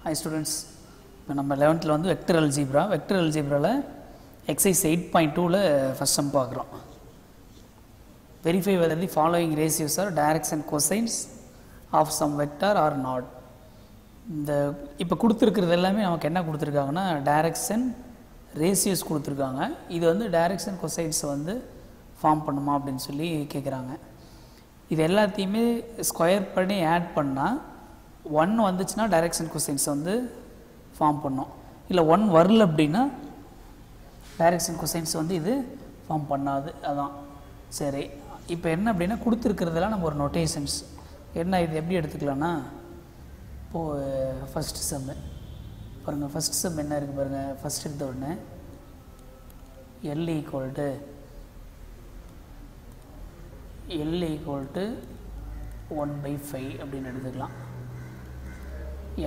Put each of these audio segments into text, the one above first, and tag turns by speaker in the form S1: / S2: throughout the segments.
S1: Hi students, இப்போ நம்ம 11th வந்து வெக்டர் அல்ஜீப்ராவில் எக்ஸசைஸ் 8.2ல ஃபர்ஸ்ட் சம் பார்க்குறோம். Verify whether the following ratios are directs and cosines of some vector or not. இந்த இப்போ கொடுத்துருக்கிறது எல்லாமே நமக்கு என்ன கொடுத்துருக்காங்கன்னா டைரக்ஷன் ரேஷியோஸ் கொடுத்துருக்காங்க. இது வந்து டைரக்ஷன் கொசைன்ஸை வந்து ஃபார்ம் பண்ணுமா அப்படின்னு சொல்லி கேட்குறாங்க. இது எல்லாத்தையுமே ஸ்கொயர் பண்ணி ஆட் பண்ணால் 1 வந்துச்சுன்னா டைரக்ஷன் கொசைன்ஸை வந்து ஃபார்ம் பண்ணோம். இல்லை 1 வரல அப்படின்னா டைரக்ஷன் கொசைன்ஸ் வந்து இது ஃபார்ம் பண்ணாது. அதான் சரி. இப்போ என்ன அப்படின்னா கொடுத்துருக்கிறதெல்லாம் நம்ம ஒரு நோட்டேஷன்ஸ் என்ன இது எப்படி எடுத்துக்கலாம்னா இப்போது ஃபஸ்ட்டு சம்மு பாருங்கள். ஃபஸ்ட் சம் என்ன இருக்குது பாருங்கள். ஃபஸ்ட் எடுத்த உடனே எல் ஈக்குவல் டு 1/5 அப்படின்னு எடுத்துக்கலாம்.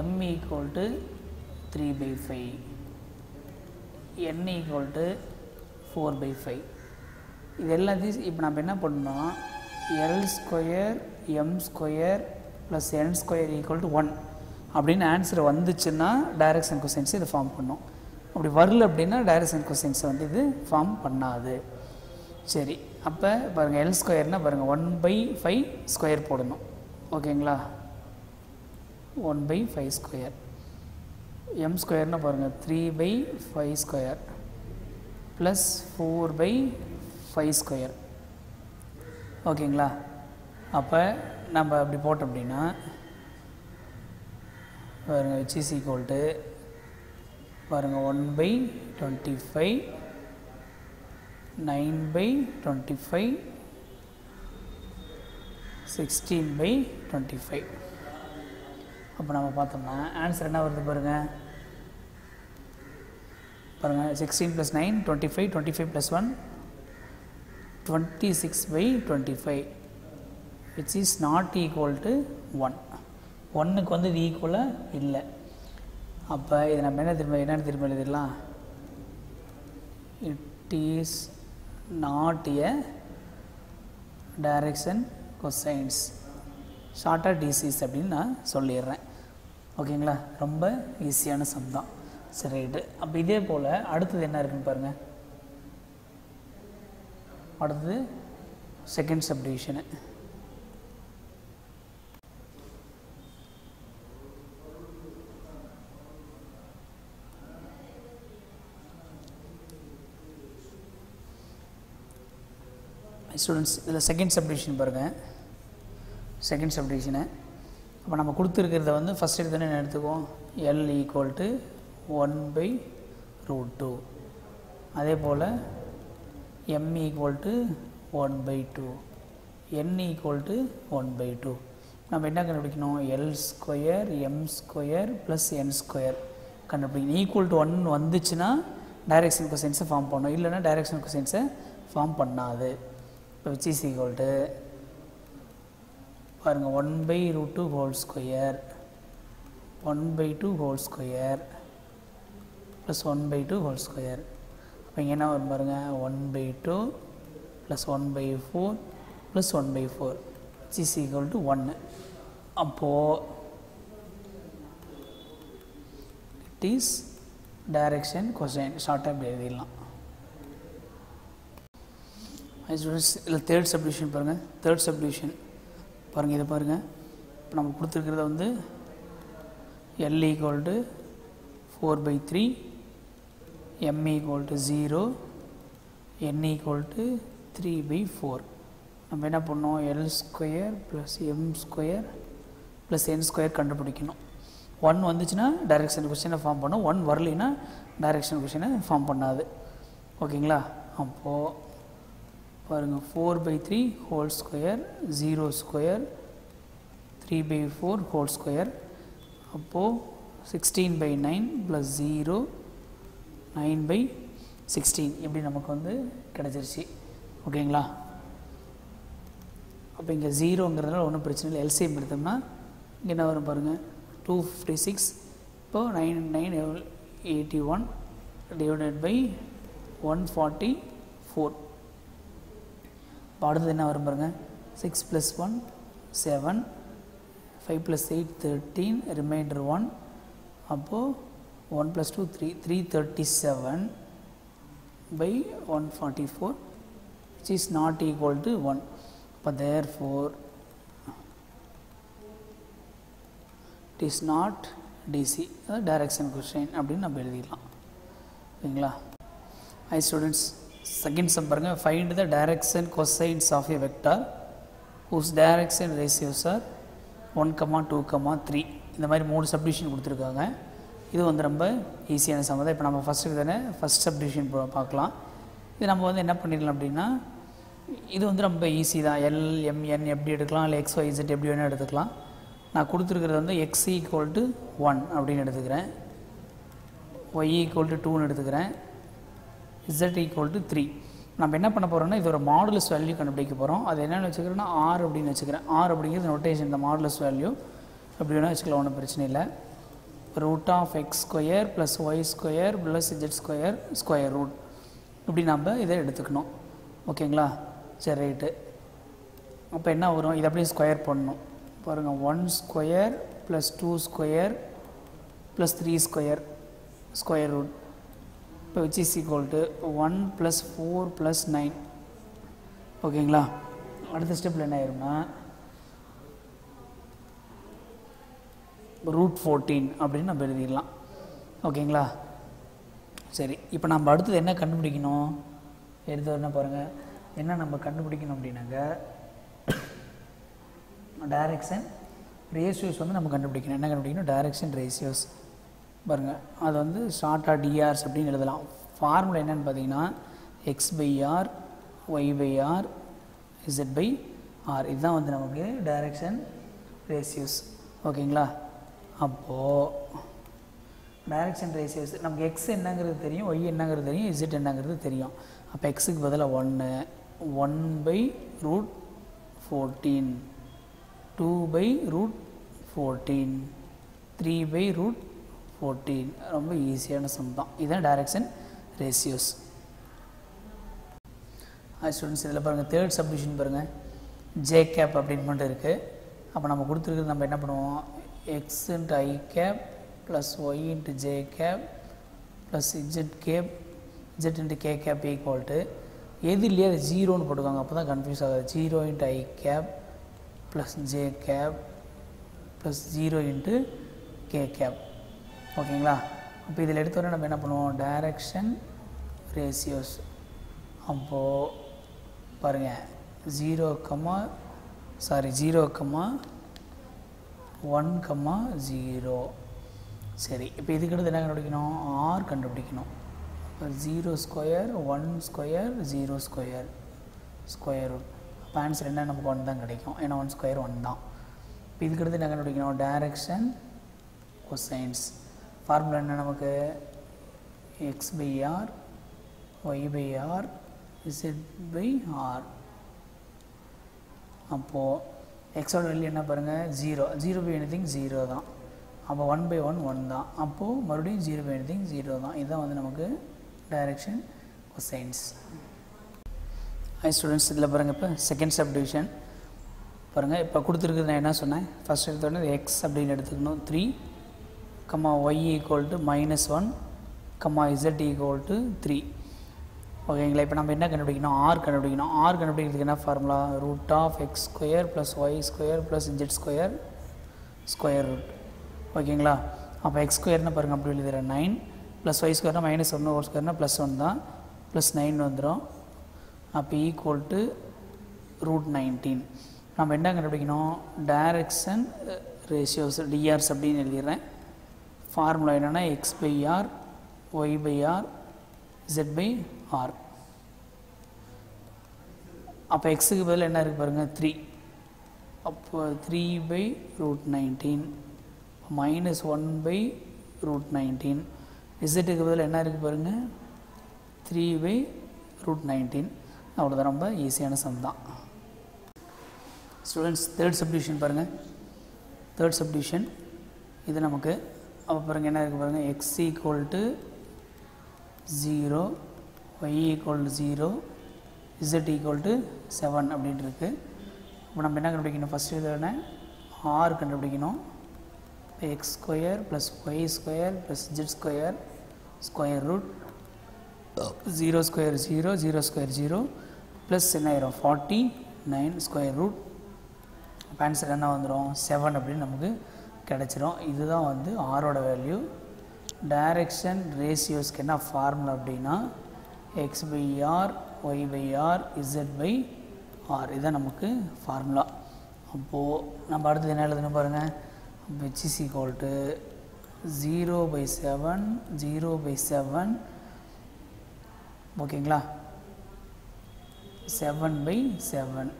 S1: m equal to 3/5, n equal to 4/5. இது எல்லாத்தையும் இப்போ நம்ம என்ன பண்ணோம், l square m square plus n square equal to 1 அப்படின்னு ஆன்சர் வந்துச்சுன்னா டைரக்ஷன் கொசைன்ஸ் இதை ஃபார்ம் பண்ணோம். அப்படி வரல அப்படின்னா டைரக்ஷன் கொசைன்ஸை வந்து இது ஃபார்ம் பண்ணாது. சரி, அப்போ பாருங்கள் எல் ஸ்கொயர்னால் பாருங்கள் 1/5 ஸ்கொயர் போடணும். ஓகேங்களா, 1/5 ஸ்கொயர். எம் ஸ்கொயர்னால் பாருங்கள் 3/5 ஸ்கொயர் ப்ளஸ் 4/5 ஸ்கொயர். ஓகேங்களா, அப்போ நம்ம அப்படி போட்டோம் அப்படின்னா பாருங்கள் விச் இஸ் ஈக்குவல் டு பாருங்கள் 1/25 9/25 16/25. அப்போ நம்ம பார்த்தோம்னா ஆன்சர் என்ன வருது பாருங்கள். 16 + 9 25, 25 + 1 26/25 which is not equal to 1. 1க்கு வந்து இது ஈக்குவலாக இல்லை. அப்போ இதை நம்ம என்னென்னு திரும்ப எழுதிடலாம். It is not a direction cosines, ஷார்ட்டாக டிசிஸ் அப்படின்னு நான் சொல்லிடுறேன். ஓகேங்களா, ரொம்ப ஈஸியான சம் தான். சரி ரைட்டு. அப்போ இதே போல் அடுத்தது என்ன இருக்குன்னு பாருங்கள். அடுத்தது செகண்ட் சப்டிவிஷனு. ஸ்டூடெண்ட்ஸ் இதில் செகண்ட் சப்டிவிஷன் பாருங்கள். செகண்ட் சப்டிவிஷனை அப்போ நம்ம கொடுத்துருக்கிறத வந்து ஃபஸ்ட் எடுத்தோன்னே என்ன எடுத்துக்குவோம், எல் ஈக்குவல் டு 1/√2. அதே போல் m equal to 1/2, n equal to 1/2. நம்ம என்ன கண்டுபிடிக்கணும், L square m square plus n square கண்டுபிடிக்கணும். ஈக்குவல் டு 1 வந்துச்சுன்னா டைரக்ஷன் கொசைன்ஸை ஃபார்ம் பண்ணணும், இல்லைன்னா டைரக்ஷன் கொசைன்ஸை ஃபார்ம் பண்ணாது. இப்போ விச் இஸ் ஈக்குவல் டு பாருங்கள் 1/√2 whole square 1/2 whole square plus 1/2 whole square. அப்போ இங்கே என்ன வரும் பாருங்கள், 1/2 plus 1/4 plus 1/4 which is equal to 1. அப்போது இட் இஸ் டைரக்ஷன் கொசைன், ஷார்ட்டாக இப்படி எழுதிடலாம். இதில் தேர்ட் சப்டிவிஷன் பாருங்கள். தேர்ட் சப்டிவிஷன் பாருங்கள். இதை பாருங்கள். இப்போ நம்ம கொடுத்துருக்கிறத வந்து L equal to 4/3, m equal to 0, n equal to 3/4. நம்ம என்ன பண்ணோம், L square plus M square plus n square கண்டுபிடிக்கணும். 1 வந்துச்சுன்னா டைரக்ஷன் கொஸ்டினை ஃபார்ம் பண்ணும், 1 வரலைன்னா டைரக்ஷன் கொஸ்டினை ஃபார்ம் பண்ணாது. ஓகேங்களா, அப்போது பாருங்கள் 4/3 whole square 0 square 3/4 whole square. அப்போது 16/9 ப்ளஸ் 0 9/16 இப்படி நமக்கு வந்து கிடச்சிருச்சு. ஓகேங்களா, அப்போ இங்கே 0ங்கிறதுனால ஒன்றும் பிரச்சனை இல்லை. எல்சிஎம் எடுத்தோம்னா இங்கே என்ன வரும் பாருங்கள், 256. இப்போது 981 டிவைடட் பை 144. அடுத்தது என்ன வரும் பாருங்கள், 6 + 1 7, 5 + 8 13, ரிமைண்டர் 1. அப்போது 1 + 2 3 337 by 144 which is not equal to 1. But therefore it is not DC, direction cosine அப்படின்னு நம்ம எழுதிடலாம். ஓகேங்களா? Hi students, second sum பாருங்க. Find the direction cosines of a vector whose direction ratios are 1, 2, 3. இந்த மாதிரி 3 சப்டிவிஷன் கொடுத்துருக்காங்க. இது வந்து ரொம்ப ஈஸியான சம் தான். இப்போ நம்ம ஃபஸ்ட் சப்டிவிஷன் பார்க்கலாம். இது நம்ம வந்து என்ன பண்ணிடலாம் அப்படின்னா, இது வந்து ரொம்ப ஈஸி தான். LMN எப்படி எடுக்கலாம், இல்லை XYZ எப்படி வேணால் எடுத்துக்கலாம். நான் கொடுத்துருக்கிறது வந்து X = 1 அப்படின்னு எடுத்துக்கிறேன், Y = 2ன்னு எடுத்துக்கிறேன், Z = 3. நம்ம என்ன பண்ண போகிறோம்னா, இது ஒரு மாடுலஸ் வேல்யூ கண்டுபிடிக்க போகிறோம். அது என்னென்னு வச்சுக்கிறேன்னா R அப்படின்னு வச்சுக்கிறேன். R அப்படிங்கிறது நோட்டேஷன், இந்த மாடுலஸ் வேல்யூ அப்படி வேணால் வச்சுக்கலாம், ஒன்றும் பிரச்சனை இல்லை. √(x² + y² + z² square root இப்படி நம்ம இதை எடுத்துக்கணும். ஓகேங்களா? சரி, ரைட்டு. அப்போ என்ன வரும், இதை அப்படியே ஸ்கொயர் பண்ணணும். பாருங்கள், 1² + 2² + 3² ஸ்கொயர் ரூட் இப்போ which is equal to 1 + 4 + 9. ஓகேங்களா? அடுத்த ஸ்டெப்பில் என்ன ஆயிரும்னா √14 அப்படின்னு நம்ம எழுதிடலாம். ஓகேங்களா? சரி, இப்போ நம்ம அடுத்தது என்ன கண்டுபிடிக்கணும், என்ன பாருங்கள், என்ன நம்ம கண்டுபிடிக்கணும் அப்படின்னாங்க, டைரக்ஷன் ரேஷியோஸ் வந்து நம்ம கண்டுபிடிக்கணும். என்ன கண்டுபிடிக்கணும், டைரக்ஷன் ரேஷியோஸ். பாருங்கள், அது வந்து ஷார்ட்டாக டிஆர்ஸ் அப்படின்னு எழுதலாம். ஃபார்முலா என்னென்னு பார்த்தீங்கன்னா x/r, y/r, z/r. இதுதான் வந்து நமக்கு டைரக்ஷன் ரேஷியோஸ். ஓகேங்களா? அப்போது டைரக்ஷன் ரேஷியோஸ் நமக்கு x என்னங்கிறது தெரியும், y என்னங்கிறது தெரியும், z என்னங்கிறது தெரியும். அப்போ எக்ஸுக்கு பதிலாக 1/√14, 2/√14, 3/√14. ரொம்ப ஈஸியான சம் தான். இதுதான் டைரக்ஷன் ரேஷியோஸ். ஸ்டூடெண்ட்ஸ், இதில் பாருங்கள், தேர்ட் சப்டிவிஷன் பாருங்கள், ஜே கேப் அப்படின்னு மட்டும் இருக்குது. அப்போ நம்ம கொடுத்துருக்குறது நம்ம என்ன பண்ணுவோம், x × i cap + y × j cap + z cap z × k cap = எது இல்லையா அது 0ன்னு போட்டுக்கோங்க, அப்போ தான் கன்ஃபியூஸ் ஆகாது. 0 × i cap + j cap + 0 × k cap. ஓகேங்களா? அப்போ இதில் எடுத்தோடனே நம்ம என்ன பண்ணுவோம், டைரக்ஷன் ரேஷியோஸ். அப்போது பாருங்கள், 0, 1, 0. சரி, இப்போ இதுக்கடுத்து என்ன கண்டுபிடிக்கணும், R கண்டுபிடிக்கணும். இப்போ 0² 1² 0² ஸ்கொயர் ரூட். அப்போ ஆன்சர் என்ன, நமக்கு 1 தான் கிடைக்கும், ஏன்னா 1² 1 தான். இப்போ இதுக்கடுத்து என்ன கண்டுபிடிக்கணும், டைரக்ஷன் கொசைன்ஸ். ஃபார்முலா என்ன நமக்கு, x/r, y/r, z/r. அப்போது எக்ஸோட வேல்யூ என்ன பாருங்கள், 0. 0/anything 0 தான். அப்போ 1/1 1 தான். அப்போது மறுபடியும் 0/anything 0 தான். இதுதான் வந்து நமக்கு டைரக்ஷன் கொசைன்ஸ். ஹை ஸ்டூடெண்ட்ஸ், இதில் பாருங்கள், இப்போ செகண்ட் சப்டிவிஷன் பாருங்கள். இப்போ கொடுத்துருக்குது நான் என்ன சொன்னேன், ஃபஸ்ட் எடுத்தோடனே எக்ஸ் அப்படின்னு எடுத்துக்கணும். 3, y = -1, z = 3. ஓகேங்களா? இப்போ நம்ம என்ன கண்டுபிடிக்கணும், R கண்டுபிடிக்கணும். R கண்டுபிடிக்கிறதுக்கு என்ன formula, √(x² + y² + z² square root. ஓகேங்களா? அப்போ x² பாருங்கள், அப்படி எழுதுகிறேன் 9 + y² -1 2 +1 தான், +9 வந்துடும். அப்போ =√19. நம்ம என்ன கண்டுபிடிக்கணும், டைரக்ஷன் ரேஷியோஸ் டிஆர்ஸ் அப்படின்னு எழுதிடுறேன். ஃபார்முலா என்னென்னா x/r, y/r, z/r. அப்போ எக்ஸுக்கு பதில் என்ன இருக்குது பாருங்கள், 3. அப்போ 3/√19 -1/√19. இசட்டுக்கு பதில் என்ன இருக்குது பாருங்கள், 3/√19. அவ்வளோதான், ரொம்ப ஈஸியான சம் தான். ஸ்டூடெண்ட்ஸ், தேர்ட் சப்டிவிஷன் பாருங்கள். தேர்ட் சப்டிவிஷன் இது நமக்கு அப்போ பாருங்கள் என்ன இருக்குது பாருங்கள், x = 0, y = 0, z = 7 அப்படின்ட்டு இருக்குது. இப்போ நம்ம என்ன கண்டுபிடிக்கணும், ஃபஸ்ட்டு இதில் R கண்டுபிடிக்கணும். x square plus y square plus z square square root 0 square 0 0 square 0 plus என்ன ஆயிரும் 49 square root ஆன்சர் என்ன வந்துடும் 7 அப்படின்னு நமக்கு கிடைச்சிரும். இதுதான் வந்து ஆரோட வேல்யூ. டைரக்ஷன் ரேஷியோஸ்க்கு என்ன ஃபார்முலா அப்படின்னா X by R Y by R Z by R, இதுதான் நமக்கு ஃபார்முலா. அப்போது நம்ம அடுத்தது என்ன எழுதணும் பாருங்கள், விச் இஸ் ஈக்குவல் டு 0/7 0/7 ஓகேங்களா, 7/7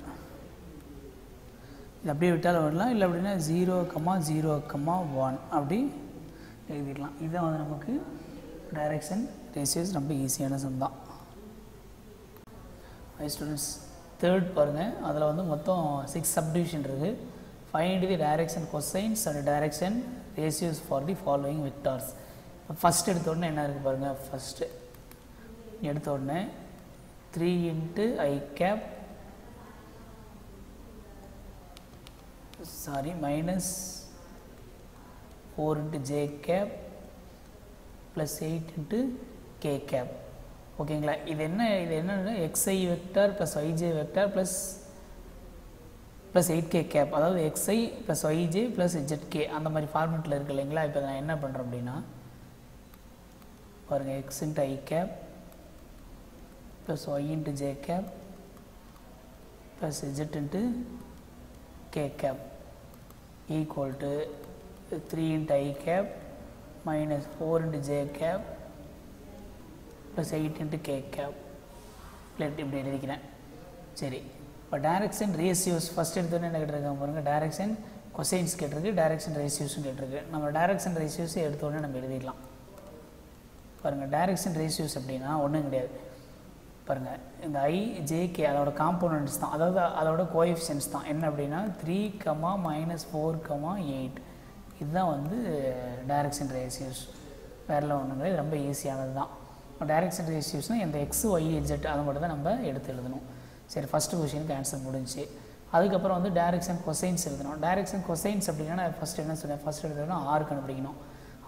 S1: இது அப்படியே விட்டாலும் வரலாம், இல்லை அப்படின்னா 0,0,1 அப்படி எழுதிடலாம். இதுதான் வந்து நமக்கு டைரக்ஷன் ரேஷியோஸ் ரொம்ப ஈஸியான சம் தான். ஹை ஸ்டூடெண்ட்ஸ், தேர்ட் பாருங்கள், அதில் வந்து மொத்தம் 6 சப்டிவிஷன் இருக்குது. Find the direction cosines and direction ratios for the following vectors. First எடுத்த உடனே என்ன இருக்குது பாருங்கள், ஃபஸ்ட்டு எடுத்த உடனே 3 × i cap -4 × j cap plus 8 × k cap. ஓகேங்களா, இது என்னன்னா xi vector plus yj vector plus 8k cap, அதாவது xi plus yj plus zk அந்த மாதிரி ஃபார்மெட்டில் இருக்குது இல்லைங்களா. இப்போ நான் என்ன பண்ணுறேன் அப்படின்னா பாருங்கள், x × i cap plus y × j cap plus z × k cap equal to 3 × i cap minus 4 × j cap plus 8 × k cap plate இப்படி எழுதிக்கிறேன். சரி, இப்போ டைரக்ஷன் ரேஷியோஸ் ஃபஸ்ட் எடுத்தோன்னே என்ன கேட்டிருக்காங்க பாருங்கள், டைரக்ஷன் கொசைன்ஸ் கேட்டிருக்கு, டைரக்ஷன் ரேஷியோஸும் கேட்டிருக்கு. நம்ம டைரக்ஷன் ரேஷியோஸ் எடுத்தோடனே நம்ம எழுதிடலாம். பாருங்கள், டைரக்ஷன் ரேஷியோஸ் அப்படின்னா ஒன்றும் கிடையாது. பாருங்கள், இந்த IJK அதோட காம்போனன்ட்ஸ் தான், அதாவது அதோட கோஎஃபிஷியன்ட்ஸ் தான். என்ன அப்படின்னா 3, -4, 8 இதுதான் வந்து டைரக்ஷன் ரேஷியோஸ். வேறு ஒன்றும் கிடையாது, ரொம்ப ஈஸியானது தான். டைரக்ஷன் ரேஷியோஸ்னால் இந்த x, y, z அதை மட்டும் தான் நம்ம எடுத்து எழுதணும். சரி, ஃபஸ்ட்டு கொஷினுக்கு ஆன்சர் முடிஞ்சு. அதுக்கப்புறம் வந்து டைரக்ஷன் கொசைன்ஸ் எழுதணும். டைரக்ஷன் கொசைன்ஸ் அப்படின்னா ஃபஸ்ட் என்ன சொன்னேன், ஃபஸ்ட் எடுத்தோம்னா ஆர் கண்டுபிடிக்கணும்.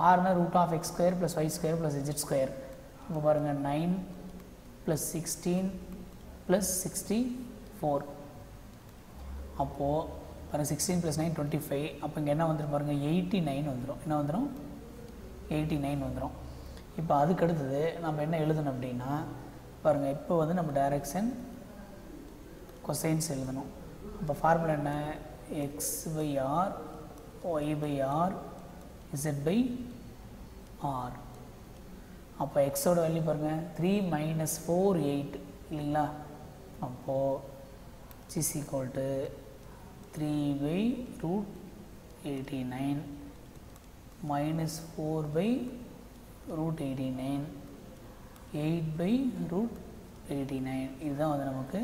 S1: ஆர்னா √(x² + y² + z². இப்போ பாருங்கள், 9 + 16 + 64. அப்போது பாருங்கள், 16 + 9 25. அப்போ இங்கே என்ன வந்துடும் பாருங்கள், 89 வந்துடும். என்ன வந்துடும், 89 வந்துடும். இப்போ அதுக்கு அடுத்தது நம்ம என்ன எழுதணும் அப்படின்னா பாருங்கள், இப்போ வந்து நம்ம டைரக்ஷன் கொசைன்ஸ் எழுதணும். அப்போ ஃபார்முலா என்ன, x/r y/r z/r. அப்போ எக்ஸோட வேல்யூ பாருங்கள் 3 - 4 8 இல்லைங்களா. அப்போது இஸ் ஈக்குவல் டு 3/√89 -4/√89 8/√89. இதுதான் வந்து நமக்கு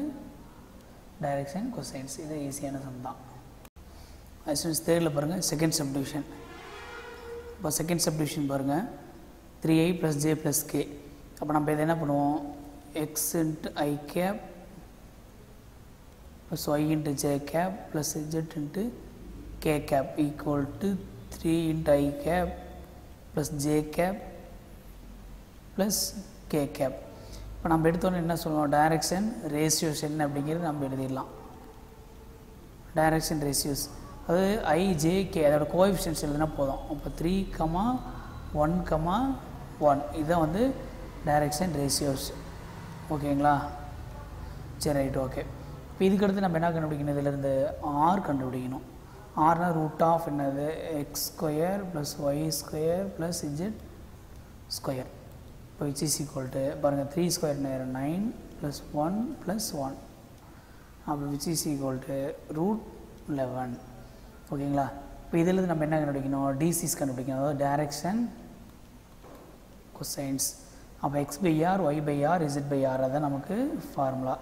S1: டைரக்ஷன் கொசைன்ஸ். இது ஈஸியான சம் தான். ஸ்டூடெண்ட்ஸ், தேர்டில் பாருங்கள், செகண்ட் சப்டிவிஷன். இப்போ செகண்ட் சப்டிவிஷன் பாருங்கள், 3i + j + k. அப்போ நம்ம இதை என்ன பண்ணுவோம், x × i cap plus y × j cap plus z × k cap equal to 3 × i cap plus j cap plus k cap. இப்போ நம்ம எடுத்தோன்னே என்ன சொல்லுவோம், டைரக்ஷன் ரேஷியோஸ் என்ன அப்படிங்கிறது நம்ம எழுதிடலாம். டைரக்ஷன் ரேஷியோஸ் அது IJK அதோட கோஎஃபிஷியன்ட்ஸ் எழுதினா போதும். அப்போ 3, 1, 1 இதுதான் வந்து டைரக்ஷன் ரேஷியோஸ். ஓகேங்களா, சரி, ரைட், ஓகே. இப்போ இதுக்கடுத்து நம்ம என்ன கண்டுபிடிக்கணும், இதிலேருந்து ஆர் கண்டுபிடிக்கணும். ஆர்னா √ என்னது, x² + y² + z². இப்போ which is equal to பாருங்கள், 3² 9 + 1 + 1. அப்போ which is equal to √11. ஓகேங்களா, இப்போ இதிலேருந்து நம்ம என்ன கண்டுபிடிக்கணும், டிசிஸ் கண்டுபிடிக்கணும், அதாவது டைரக்ஷன் கொசைன்ஸ். அப்போ x/r y/r z/r அதான் நமக்கு ஃபார்முலா.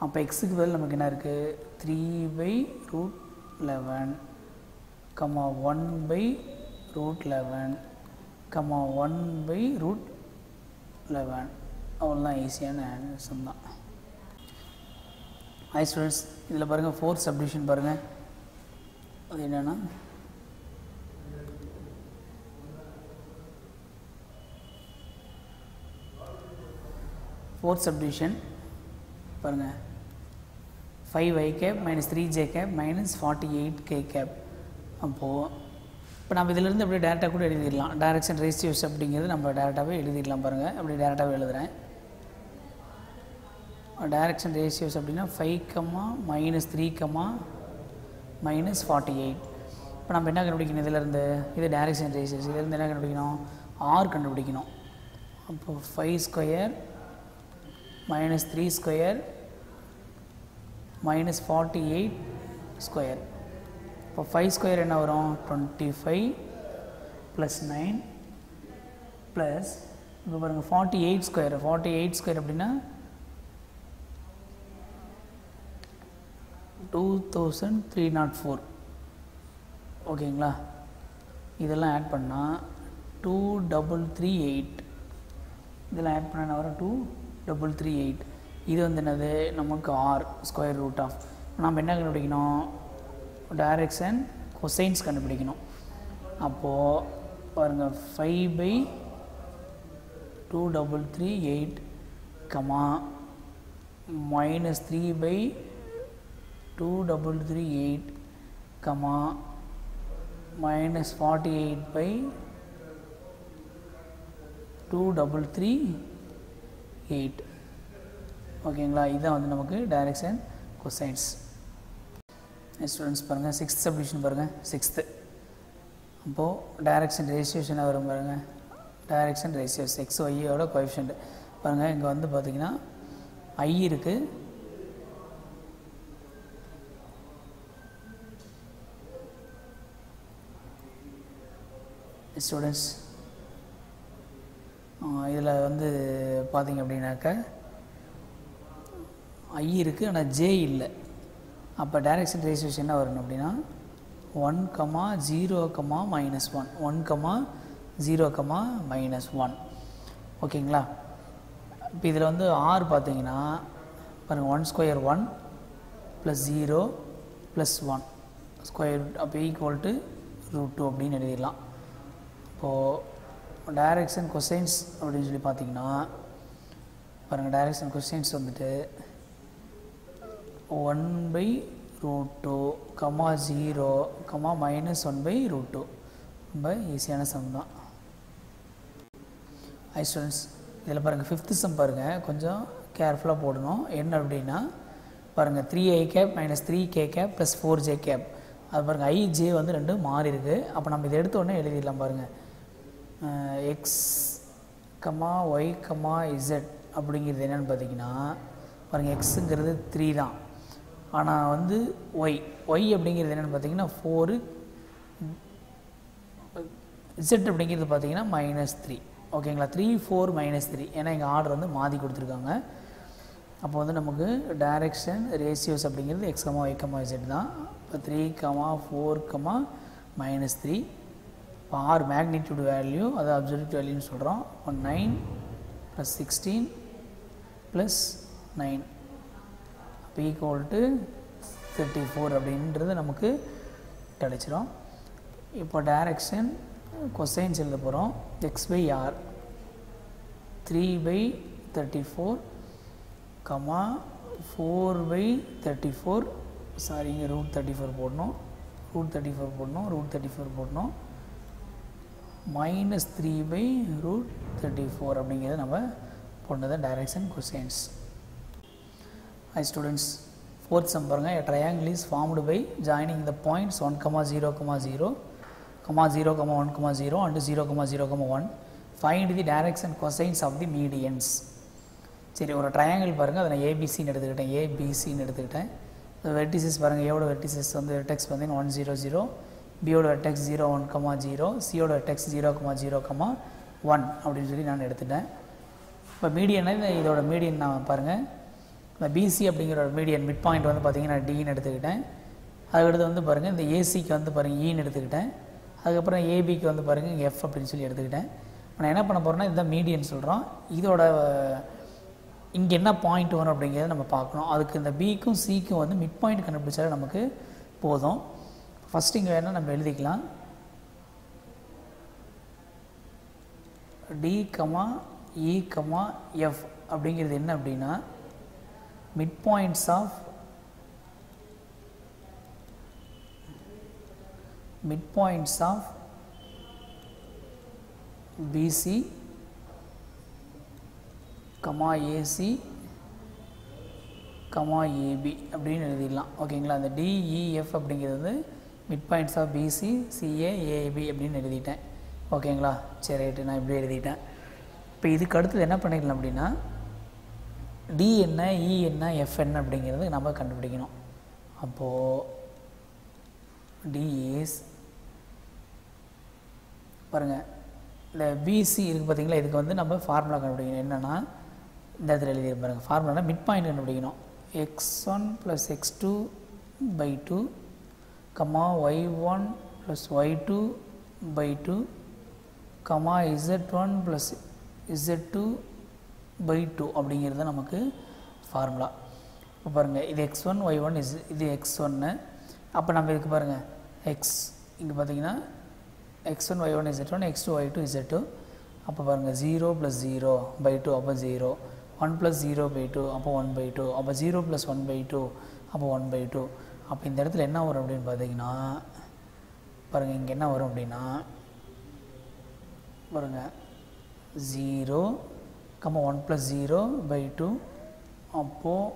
S1: அப்போ எக்ஸுக்கு பதில் நமக்கு என்ன இருக்குது, 3/√11, 1/√11, 1/√11. அவ்வளோதான், ஈஸியான ஆன்சர் தான். ஹை ஸ்டூடெண்ட்ஸ், இதில் பாருங்கள், ஃபோர்த் சப்டிவிஷன் பாருங்கள். அது என்னென்னா fourth subdivision பாருங்க 5i cap minus 3j cap minus 48k cap. அப்போது இப்போ நம்ம இதிலிருந்து அப்படியே டேரெக்டாக கூட எழுதிடலாம். டைரக்ஷன் ரேஷியோஸ் அப்படிங்கிறது நம்ம டேரெக்டாகவே எழுதிடலாம் பாருங்கள். அப்படி டேரெக்டாகவே எழுதுகிறேன். டைரக்ஷன் ரேஷியோஸ் அப்படின்னா 5, -3, -48. இப்போ நம்ம என்ன கண்டுபிடிக்கணும் இதிலேருந்து? இது டைரக்ஷன் ரேஷியோஸ். இதிலேருந்து என்ன கண்டுபிடிக்கணும்? ஆர் கண்டுபிடிக்கணும். அப்போது 5 ஸ்கொயர் -3 ஸ்கொயர் -48 ஸ்கொயர். இப்போ 5 ஸ்கொயர் என்ன வரும்? 25 + 9 ப்ளஸ் இப்போ பாருங்கள் 48 ஸ்கொயர். 48 ஸ்கொயர் அப்படின்னா 2304. ஓகேங்களா? இதெல்லாம் ஆட் பண்ணால் 2338. இதெல்லாம் ஆட் பண்ண என்ன வரும்? 2338. இது வந்து என்னது? நமக்கு ஆர் ஸ்கொயர் ரூட் ஆஃப். நம்ம என்ன கண்டுபிடிக்கணும்? டைரக்ஷன் கொசைன்ஸ் கண்டுபிடிக்கணும். அப்போது பாருங்கள் 5/2338 -3/2338 -48/2338. ஓகேங்களா? இதுதான் வந்து நமக்கு டைரக்ஷன் கொசைன்ஸ். ஸ்டூடெண்ட்ஸ் பாருங்கள், 6th சப்டிவிஷன் பாருங்கள். 6th அப்போது டைரக்ஷன் ரேஷியோஸ் என்ன வரும் பாருங்கள்? டைரக்ஷன் ரேஷியோஸ் எக்ஸ் ஒய்யோட கோஎஃபிஷியன்ட் பாருங்கள். இங்கே வந்து பார்த்திங்கன்னா ஐ இருக்குது, ஸ்டூடெண்ட்ஸ் இதில் வந்து பார்த்திங்க அப்படின்னாக்க ஐ இருக்குது, ஆனால் ஜே இல்லை. அப்போ டைரக்ஷன் ரேஷியோஸ் என்ன வரணும் அப்படின்னா 1, 0, -1 1, 0, -1. ஓகேங்களா? இப்போ இதில் வந்து ஆர் பார்த்தீங்கன்னா பாருங்கள் 1 ஸ்கொயர் 1 + 0 + 1 ஸ்கொயர் அப்போ ஈக்குவல் டு √2 அப்படின்னு எழுதிடலாம். இப்போது டைரக்ஷன் கொசைன்ஸ் அப்படின்னு சொல்லி பார்த்தீங்கன்னா பாருங்கள், டைரக்ஷன் கொசைன்ஸ் வந்துட்டு 1/√2, 0, -1/√2. ரொம்ப ஈஸியான சம் தான். ஹை ஸ்டூடெண்ட்ஸ், இதில் பாருங்கள் 5th சம் பாருங்கள், கொஞ்சம் கேர்ஃபுல்லாக போடணும். என்ன அப்படின்னா பாருங்கள் 3i cap -3k cap + 4j cap. அது பாருங்கள் i j வந்து ரெண்டும் மாறி இருக்குது. அப்போ நம்ம இதை எடுத்த உடனே எழுதிடலாம் பாருங்கள். x, y, z அப்படிங்கிறது என்னென்னு பார்த்தீங்கன்னா பாருங்கள் எக்ஸுங்கிறது 3 தான். ஆனால் வந்து ஒய் அப்படிங்கிறது என்னென்னு பார்த்தீங்கன்னா 4, z அப்படிங்கிறது பார்த்தீங்கன்னா -3. ஓகேங்களா? 3, 4, -3. ஏன்னா எங்கள் ஆர்டர் வந்து மாற்றி கொடுத்துருக்காங்க. அப்போ வந்து நமக்கு டைரக்ஷன் ரேஷியோஸ் அப்படிங்கிறது x, y, z தான். இப்போ 3, 4, -3. இப்போ ஆர் மேக்னிடியூட் வேல்யூ, அது அப்சல்யூட் வேல்யூன்னு சொல்கிறோம். இப்போ 9 + 16 + 9 இப்போ ஈக்குவல் டு 34 அப்படின்றது நமக்கு கிடைச்சிரும். இப்போ டைரக்ஷன் கொசைன்ஸ் எழுத போகிறோம். x/r 3/34, 4/34. சாரி, இங்கே √34 போடணும், √34 போடணும், -3/√34 அப்படிங்கிறது நம்ம போட்டது direction cosines. Hi students, 4th sum பாருங்க. A triangle is formed by joining the points 1, 0, 0, 0, 1, 0, and 0, 0, 1. Find the direction cosines of the medians. சரி, ஒரு ட்ரையாங்கிள் பாருங்கள், அதை நான் ஏபிசின்னு எடுத்துக்கிட்டேன். வெர்டிசஸ் பாருங்கள், ஏவோட வெர்டிசஸ் வந்து வெர்டெக்ஸ் வந்து 1, 0, 0, பியோட வெர்டெக்ஸ் 0, 1, 0, சியோட வெர்டெக்ஸ் 0, 0, 1 அப்படின்னு சொல்லி நான் எடுத்துட்டேன். இப்போ மீடியன், இதோட மீடியன் நான் பாருங்கள், இந்த பிசி அப்படிங்கிற மீடியன் மிட் பாயிண்ட் வந்து பார்த்திங்கன்னா டின்னு எடுத்துக்கிட்டேன். அதுக்கடுத்து வந்து பாருங்கள் இந்த ஏசிக்கு வந்து பாருங்கள் ஈன்னு எடுத்துக்கிட்டேன். அதுக்கப்புறம் ஏபிக்கு வந்து பாருங்கள் எஃப் அப்படின்னு சொல்லி எடுத்துக்கிட்டேன். நான் என்ன பண்ண போகிறேன்னா இதுதான் மீடியன் சொல்கிறோம். இதோட இங்கே என்ன பாயிண்ட் வரும் அப்படிங்கிறத நம்ம பார்க்கணும். அதுக்கு இந்த பிக்கும் சிக்கும் வந்து மிட் பாயிண்ட் கண்டுபிடிச்சாலே நமக்கு போதும். ஃபஸ்ட்டு இங்கே வேணால் நம்ம எழுதிக்கலாம். டி, E, F அப்படிங்கிறது என்ன அப்படின்னா mid points of BC, AC, AB அப்படின்னு எழுதிடலாம். ஓகேங்களா? அந்த DEF அப்படிங்கிறது mid points of BC, CA, AB அப்படின்னு எழுதிட்டேன். ஓகேங்களா? சரி ரைட்டு, நான் இப்படி எழுதிட்டேன். இப்போ இதுக்கு அடுத்தது என்ன பண்ணிக்கலாம் அப்படின்னா D என்ன, E என்ன, F என்ன அப்படிங்கிறது நம்ம கண்டுபிடிக்கணும். அப்போது D is பாருங்கள், இந்த BC இருக்குது பார்த்தீங்களா, இதுக்கு வந்து நம்ம ஃபார்முலா கண்டுபிடிக்கணும். என்னென்னா இந்த இடத்துல எழுதியிருப்பாங்க பாருங்கள், ஃபார்முலானா மிட் பாயிண்ட் கண்டுபிடிக்கணும். x1 + x2 / 2, y1 + y2 / 2, z1 + z2 / 2 அப்படிங்கிறது நமக்கு ஃபார்முலா. இப்போ பாருங்கள், இது x1 y1 இது x1. அப்போ நம்ம இதுக்கு பாருங்கள் x இங்கே பார்த்தீங்கன்னா x1 y1 z1, x2 y2 z2. அப்போ பாருங்கள் 0 + 0 / 2 அப்போ 0, 1 + 0 / 2 அப்போ 1/2, அப்போ 0 + 1/2 அப்போ 1/2. அப்போ இந்த இடத்துல என்ன வரும் அப்படின்னு பார்த்தீங்கன்னா பாருங்கள், இங்கே என்ன வரும் அப்படின்னா பாருங்கள் 0, 1 + 0 / 2 அப்போது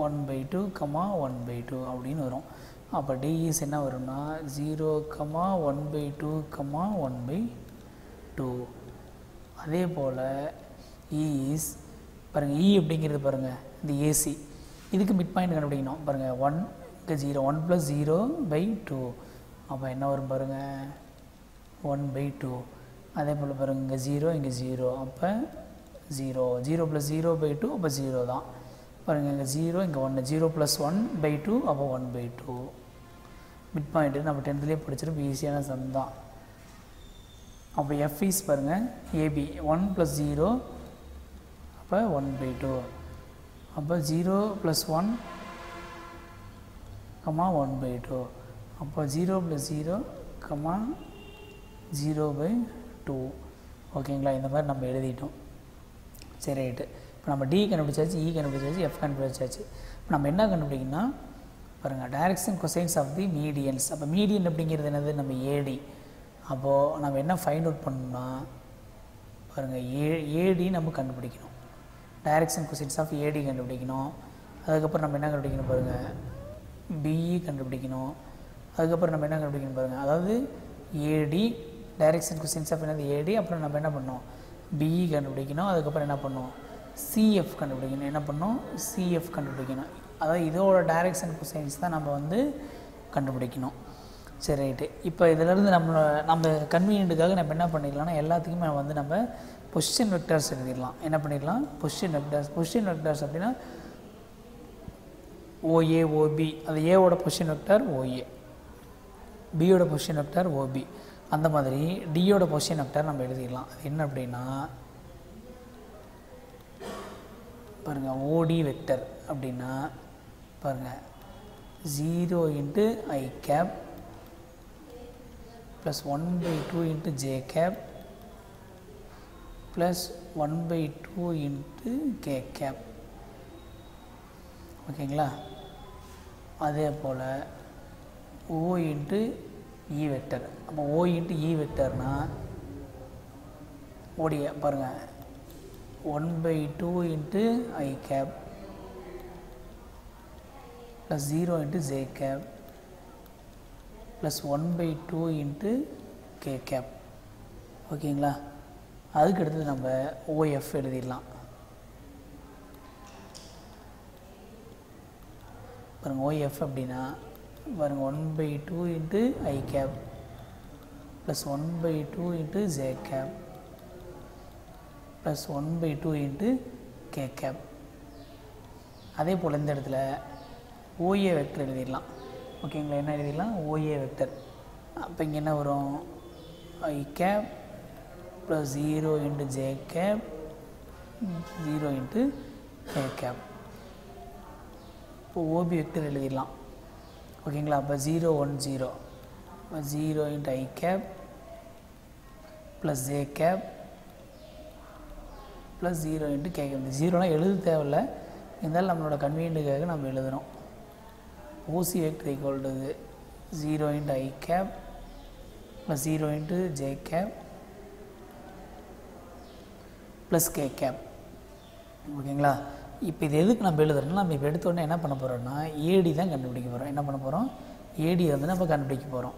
S1: 1/2, 1/2 அப்படின்னு வரும். அப்போ DES என்ன வரும்னா 0, 1/2, 1/2. அதே போல் ES பாருங்கள், E அப்படிங்கிறது பாருங்கள் இந்த AC, இதுக்கு மிட் பாயிண்ட் கண்டுபிடிக்கணும். பாருங்கள் 1 இங்கே 0, 1 + 0 / 2 அப்போ என்ன வரும் பாருங்கள் 1/2. அதே போல் பாருங்கள் இங்கே 0 இங்கே 0 அப்போ 0, 0 + 0 / 2 அப்போ 0 தான். பாருங்கள் இங்கே 0 இங்கே 1, 0 + 1/2 அப்போ 1/2. மிட் பாயிண்ட்டு நம்ம 10th படிச்சிருப்போம், ஈஸியான சம் தான். அப்போ FIS பாருங்கள் AB 1 + 0 அப்போ 1/2, அப்போ 0 + 1, 1/2 அப்போ 0 + 0, 0/2. ஓகேங்களா? இந்த மாதிரி நம்ம எழுதிட்டோம். சரி ரைட்டு. இப்போ நம்ம D கண்டுபிடிச்சாச்சு, E கண்டுபிடிச்சாச்சு, F கண்டுபிடிச்சாச்சு. இப்போ நம்ம என்ன கண்டுபிடிக்கணும்னா பாருங்கள் direction cosines of the medians. அப்போ மீடியன் அப்படிங்கிறது என்னது, நம்ம AD. அப்போது நம்ம என்ன ஃபைண்ட் அவுட் பண்ணணும்னா பாருங்கள் AD நம்ம கண்டுபிடிக்கணும். டைரக்ஷன் கொசைன்ஸ் ஆஃப் AD கண்டுபிடிக்கணும். அதுக்கப்புறம் நம்ம என்ன கண்டுபிடிக்கணும் பாருங்கள் BE கண்டுபிடிக்கணும். அதுக்கப்புறம் நம்ம என்ன கண்டுபிடிக்கணும் பாருங்கள், அதாவது AD டைரக்ஷன் கொசைன்ஸ் ஆஃப் என்னது AD. அப்புறம் நம்ம என்ன பண்ணோம் BE கண்டுபிடிக்கணும். அதுக்கப்புறம் என்ன பண்ணோம் CF கண்டுபிடிக்கணும். என்ன பண்ணோம் CF கண்டுபிடிக்கணும். அதாவது இதோட டைரக்ஷன் கொசைன்ஸ் தான் நம்ம வந்து கண்டுபிடிக்கணும். சரி ரைட்டு. இப்போ இதிலேருந்து நம்ம கன்வீனியன்ட்டுக்காக நம்ம என்ன பண்ணிக்கலாம்னா எல்லாத்துக்குமே வந்து நம்ம பொசிஷன் வெக்டர்ஸ் எழுதிடலாம். என்ன பண்ணிடலாம் பொசிஷன் வெக்டர்ஸ் அப்படின்னா OA OB, அது ஏவோட பொசிஷன் வெக்டர் OA, பியோட பொசிஷன் வெக்டர் OB. அந்த மாதிரி டியோட பொசிஷன் வெக்டர் நம்ம எழுதிடலாம். அது என்ன அப்படின்னா பாருங்கள் OD வெக்டர் அப்படின்னா பாருங்கள் 0 × i cap plus 1/2 × j cap plus 1/2 × k cap. ஓகேங்களா? அதே போல் O × E வெக்டர். அப்போ O × E வெக்டர்னா ஓடிய பாருங்கள் 1/2 × i cap plus 0 × j cap plus 1/2 × k cap. ஓகேங்களா? அதுக்கு அடுத்தது நம்ம OF எழுதிடலாம். பாருங்கள் OF அப்படின்னா பாருங்கள் 1/2 × i cap plus 1/2 × j cap plus 1/2 × k cap. அதே போல் இந்த இடத்துல OA வெக்டர் எழுதிடலாம். ஓகேங்களா? என்ன எழுதிடலாம் OA வெக்டர். அப்போ இங்கே என்ன வரும் i cap plus 0 × j cap 0 × k cap. இப்போ OB வெக்டர் எழுதிடலாம். ஓகேங்களா? அப்போ 0 1 0 0 × i cap plus j cap plus 0 into K cap. இந்த ஜீரோலாம் எழுத தேவையில்லை, இருந்தாலும் நம்மளோட கன்வீனியன்ட்டுக்காக நம்ம எழுதுகிறோம். OC vector equal to 0 into I cap plus 0 into J cap plus K cap. ஓகேங்களா? இப்போ இது எதுக்கு நம்ம எழுதுறோம்னா, நம்ம இப்போ எடுத்த உடனே என்ன பண்ண போகிறோம்னா ஏடி தான் கண்டுபிடிக்க போகிறோம். என்ன பண்ண போகிறோம்? ஏடி வந்து நம்ம கண்டுபிடிக்க போகிறோம்.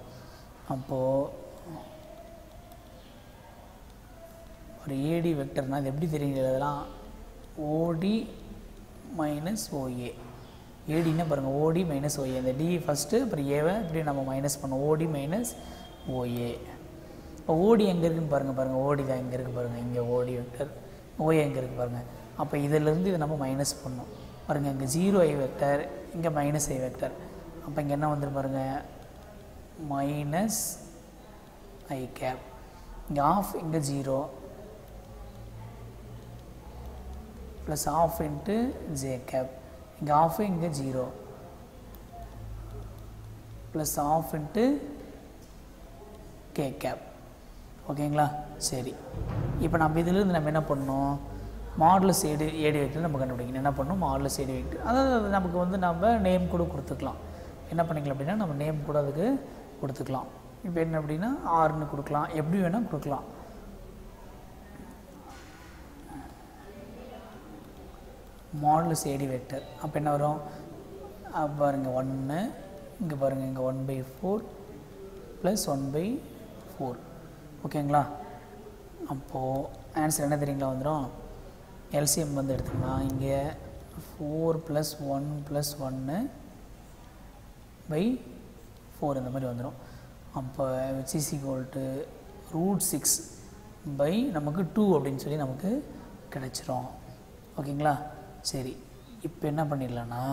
S1: அப்போது ஒரு ஏடி வெக்டர்னால் இது எப்படி தெரியுங்க எழுதலாம்? ஓடி மைனஸ் ஓஏ. ஏடின்னா பாருங்கள், ஓடி மைனஸ் ஓஏ. இந்த டி ஃபஸ்ட்டு, அப்புறம் ஏவை இப்படி நம்ம மைனஸ் பண்ணோம். ஓடி மைனஸ் ஓஏ. இப்போ ஓடி எங்கே இருக்குதுன்னு பாருங்கள். ஓடி தான் எங்கே இருக்குது பாருங்கள். இங்கே ஓடி வெக்டர். ஓஏ எங்கே இருக்குது பாருங்கள். அப்போ இதிலேருந்து இதை நம்ம மைனஸ் பண்ணோம் பாருங்கள். இங்கே 0 ஐ வெக்டர், இங்கே மைனஸ் ஐ வெக்டர். அப்போ இங்கே என்ன வந்துடும் பாருங்கள், மைனஸ் ஐ கேப். இங்கே ஆஃப், இங்கே 0 plus half into J cap. இங்கே ஆஃப், இங்கே 0 plus half into K cap. ஓகேங்களா? சரி, இப்போ நம்ம இதிலிருந்து நம்ம என்ன பண்ணணும்? மாடுலஸ் ஏடி வெக்டர் நம்ம கண்டுபிடிக்கணும். என்ன பண்ணணும்? Modulus AD vector. அதாவது நமக்கு வந்து நம்ம நேம் கூட கொடுத்துக்கலாம். என்ன பண்ணிக்கலாம் அப்படின்னா, நம்ம நேம் கூட அதுக்கு கொடுத்துக்கலாம். இப்போ என்ன அப்படின்னா ஆர்னு கொடுக்கலாம், எப்படி வேணால் கொடுக்கலாம். மாடுலஸ் ஏடி வெக்டர் அப்போ என்ன வரும்? பாருங்கள் 1, இங்கே பாருங்கள், இங்கே 1/4 ப்ளஸ் 1/4. ஓகேங்களா? அப்போது ஆன்சர் என்ன தெரியுங்களா வந்துடும்? எல்சிஎம் வந்து எடுத்தோம்னா இங்கே 4 + 1 + 1/4 இந்த மாதிரி வந்துடும். அப்போ which is equal to √6 நமக்கு 2 அப்படின்னு சொல்லி நமக்கு கிடச்சிரும். ஓகேங்களா? சரி, இப்போ என்ன பண்ணிடலான்னா,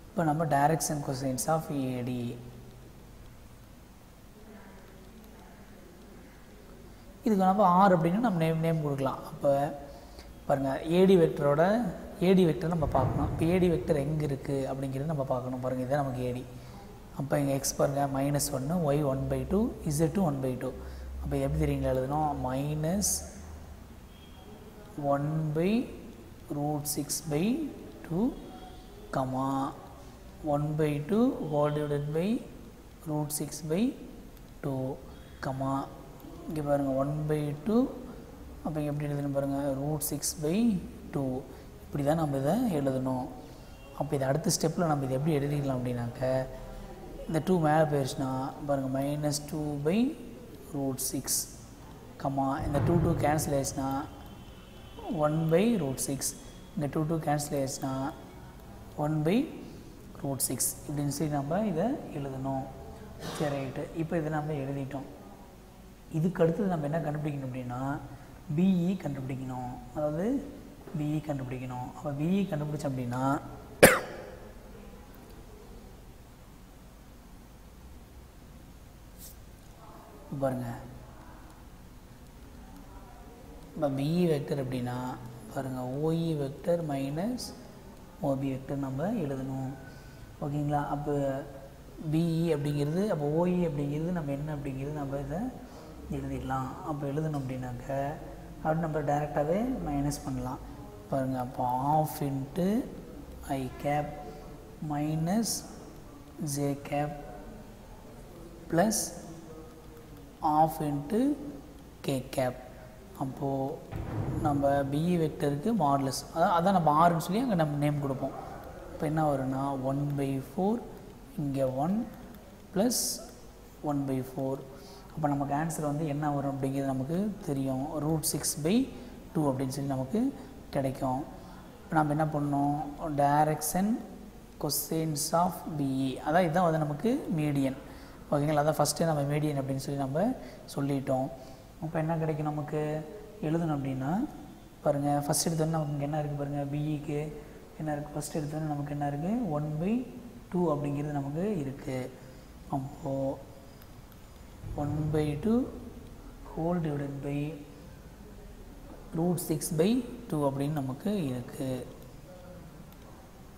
S1: இப்போ நம்ம டைரக்ஷன் கொசைன்ஸ் ஆஃப் ஏடி இதுக்கு நம்ம ஆர் அப்படின்னு நம்ம நேம் கொடுக்கலாம். அப்போ பாருங்கள், ஏடி வெக்டர் நம்ம பார்க்கணும். இப்போ ஏடி வெக்டர் எங்கே இருக்குது அப்படிங்கிறது நம்ம பார்க்கணும். பாருங்கள், இதுதான் நமக்கு ஏடி. அப்போ இங்கே எக்ஸ் பாருங்கள் -1, ஒய் 1/2, இசட் 1/2. அப்போ எப்படி தெரியுங்களா எழுதணும்? -1/√6/2, 1/2 ஹோல் டிவைடட் பை √6/2, இங்கே பாருங்கள் 1/2. அப்போ இங்கே எப்படி எழுதணும் பாருங்கள், √6/2. இப்படி தான் நம்ம இதை எழுதணும். அப்போ இது அடுத்த ஸ்டெப்பில் நம்ம இதை எப்படி எழுதிக்கலாம் அப்படின்னாக்க, இந்த 2 மேலே போயிடுச்சுன்னா பாருங்கள் -2/√6, இந்த 2 கேன்சல் ஆயிடுச்சுன்னா 1/√6, இந்த 2 கேன்சல் ஆயிடுச்சுன்னா 1/√6 இப்படின்னு சொல்லி நம்ம இதை எழுதணும். சரி, ரைட்டு. இப்போ இதை நம்ம எழுதிட்டோம். இதுக்கு அடுத்தது நம்ம என்ன கண்டுபிடிக்கணும் அப்படின்னா, பிஇ கண்டுபிடிக்கணும். அதாவது பிஇ கண்டுபிடிக்கணும். அப்போ பிஇ கண்டுபிடிச்சோம் அப்படின்னா பாருங்கள், இப்போ பிஇ வெக்டர் அப்படின்னா பாருங்கள், OE vector minus OP vector நம்ம எழுதணும். ஓகேங்களா? அப்போ பிஇ அப்படிங்கிறது, அப்போ ஓஇ அப்படிங்கிறது நம்ம என்ன அப்படிங்கிறது நம்ம இதை எழுதிடலாம். அப்போ எழுதணும் அப்படின்னாக்க அப்படி நம்ம டைரெக்டாகவே மைனஸ் பண்ணலாம். பாருங்கள், அப்போ half into I cap minus J cap plus half into K cap. அப்போது நம்ம பிஇ வெக்டருக்கு மாடுலஸ், அதான் நம்ம ஆறுன்னு சொல்லி அங்கே நம்ம நேம் கொடுப்போம். இப்போ என்ன வரும்னா 1/4, இங்கே 1 ப்ளஸ் 1/4. அப்போ நமக்கு ஆன்சர் வந்து என்ன வரும் அப்படிங்கிறது நமக்கு தெரியும். √6/2 அப்படின்னு சொல்லி நமக்கு கிடைக்கும். இப்போ நம்ம என்ன பண்ணோம்? டைரக்ஷன் கொசைன்ஸ் ஆஃப் பிஇ, அதான் இதுதான் வந்து நமக்கு மீடியன். ஓகேங்களா? அதான் ஃபஸ்ட்டு நம்ம மீடியன் அப்படின்னு சொல்லி நம்ம சொல்லிட்டோம். அப்போ என்ன கிடைக்கும் நமக்கு எழுதணும் அப்படின்னா, பாருங்கள், ஃபஸ்ட் எடுத்தோன்னே நமக்கு இங்கே என்ன இருக்குது பாருங்கள், பிஇக்கு என்ன இருக்குது? ஃபஸ்ட் எடுத்தோன்னே நமக்கு என்ன இருக்குது? 1/2 அப்படிங்கிறது நமக்கு இருக்குது. அப்போது 1/2 ஹோல் டிவைடட் பை √6/2 அப்படின்னு நமக்கு இருக்குது.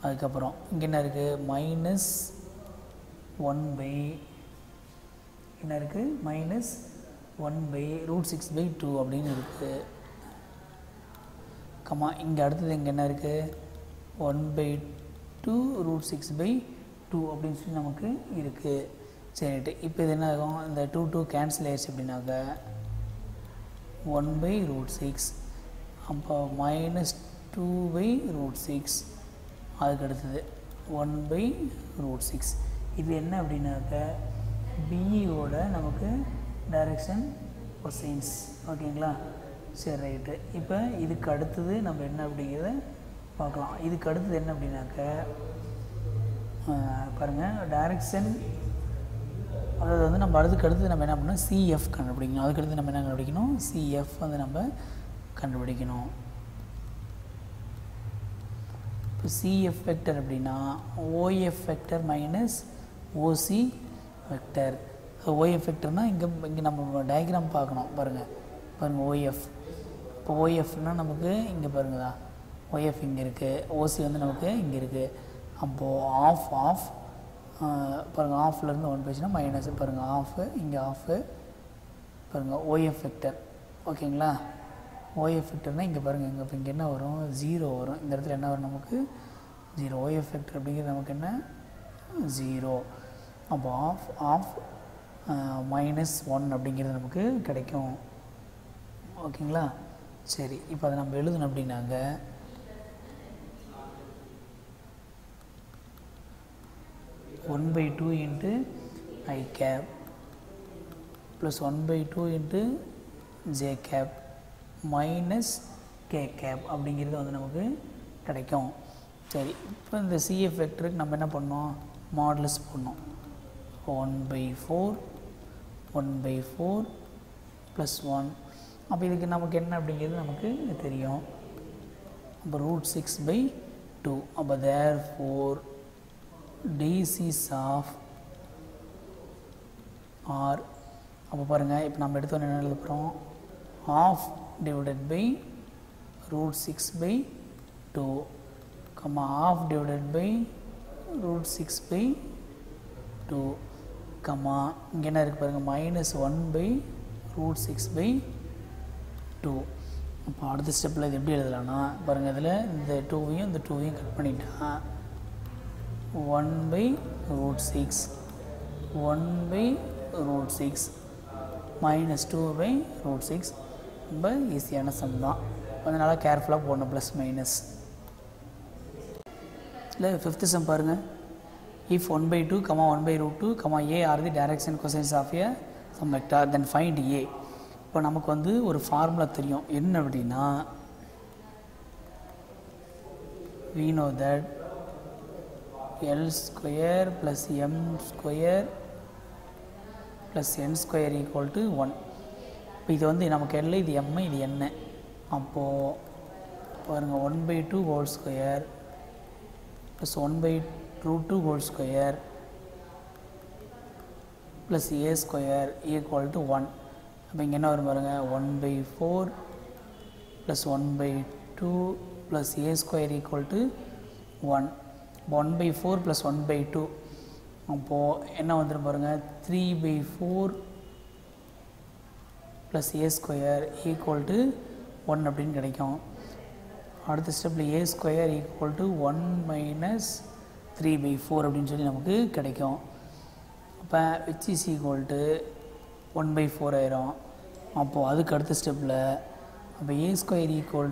S1: அதுக்கப்புறம் இங்கே என்ன இருக்குது? -1/√6/2 அப்படின்னு இருக்குது. கமா இங்கே அடுத்தது இங்கே என்ன இருக்குது 1/2 √6/2 அப்படின்னு சொல்லி நமக்கு இருக்குது. சரிட்டு இப்போ இது என்ன ஆகும், இந்த 2 கேன்சல் ஆயிடுச்சு அப்படின்னாக்க 1/√6 அப்போ -2/√6 அதுக்கு அடுத்தது 1/√6. இது என்ன அப்படின்னாக்க பிஇயோட நமக்கு டைரக்ஷன் கொசைன்ஸ். ஓகேங்களா, சரி ரைட்டு. இப்போ இதுக்கு அடுத்தது நம்ம என்ன அப்படிங்கிறத பார்க்கலாம். இதுக்கு அடுத்தது என்ன அப்படின்னாக்க பாருங்கள் டைரக்ஷன், அதாவது வந்து நம்ம அடுத்தது நம்ம என்ன பண்ணணும் சிஎஃப் கண்டுபிடிக்கணும். அதுக்கடுத்து நம்ம என்ன கண்டுபிடிக்கணும் சிஎஃப் வந்து நம்ம கண்டுபிடிக்கணும். இப்போ சிஎஃப் வெக்டர் அப்படின்னா OF vector minus OC vector. OF வெக்டர்னால் இங்கே நம்ம டயக்ராம் பார்க்கணும். பாருங்கள் ஓஎஃப். இப்போ ஓஎஃப்னால் நமக்கு இங்கே பாருங்களா ஓஎஃப் இங்கே இருக்குது, ஓசி வந்து நமக்கு இங்கே இருக்குது. அப்போது ஆஃப் பாருங்கள் ஆஃப்லேருந்து 1 போச்சுன்னா மைனஸ், பாருங்கள் ஆஃபு இங்கே ஆஃபு, பாருங்கள் ஓஎஃப் வெக்டர். ஓகேங்களா, ஓஎஃப் வெக்டர்னால் இங்கே பாருங்கள் இங்கே என்ன வரும் 0 வரும். இந்த இடத்துல என்ன வரும் நமக்கு 0. ஓஎஃப் வெக்டர் அப்படிங்கிறது நமக்கு என்ன 0. அப்போ ஆஃப் -1 அப்படிங்கிறது நமக்கு கிடைக்கும். ஓகேங்களா, சரி. இப்போ அதை நம்ம எழுதணும் அப்படின்னாங்க 1/2 × i cap plus 1/2 × j cap minus k cap அப்படிங்கிறது வந்து நமக்கு கிடைக்கும். சரி, இப்போ இந்த சிஎஃப் வெக்டருக்கு நம்ம என்ன பண்ணோம் மாடுலஸ் பண்ணோம். 1/4 + 1. அப்போ இதுக்கு நமக்கு என்ன அப்படிங்கிறது நமக்கு தெரியும். அப்போ √6/2. அப்போ therefore DCs of R. அப்போ பாருங்கள் இப்போ நம்ம எடுத்தோன்னு என்ன எழுத போகிறோம் ½ √6/2 ½ √6/2 கம்மா இங்கே என்ன இருக்குது பாருங்கள் -1/√6/2. அப்போ அடுத்த ஸ்டெப்பில் இது எப்படி எழுதலாம்னா பாருங்கள் இதில் இந்த 2வையும் இந்த 2வையும் கட் பண்ணிட்டா 1/√6 1/√6 -2/√6. ரொம்ப ஈஸியான சம் தான், கொஞ்சம் நல்லா கேர்ஃபுல்லாக போடணும். ப்ளஸ் மைனஸ் இல்லை. 5th சம் பாருங்கள். if 1/2, 1/√2, a are the direction cosines of a some vector then find a. இப்போ நமக்கு வந்து ஒரு ஃபார்முலா தெரியும், என்ன அப்படின்னா we know that L square plus M square plus N square equal to 1. இப்போ இது வந்து நமக்கு L, இது M, இது N. அப்போது பாருங்கள் 1/2 whole square plus 1/√2 whole square plus a square equal to 1. அப்போ இங்கே என்ன வரும் பாருங்கள் 1/4 plus 1/2 plus a square equal to 1. 1/4 plus 1/2 அப்போது என்ன வந்துடும் பாருங்கள் 3/4 plus a square equal to 1 அப்படின்னு கிடைக்கும். அடுத்த ஸ்டெப்பில் a square equal to 1 minus 3/4 அப்படின்னு சொல்லி நமக்கு கிடைக்கும். அப்போ which is equal to 1/4 ஆயிரும். அப்போது அதுக்கு அடுத்த ஸ்டெப்பில் அப்போ a square equal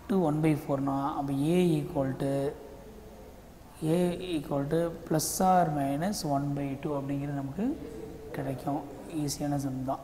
S1: to 1/4னா அப்போ a equal to plus or minus 1/2 அப்படிங்கிறது நமக்கு கிடைக்கும். ஈஸியான சம் தான்.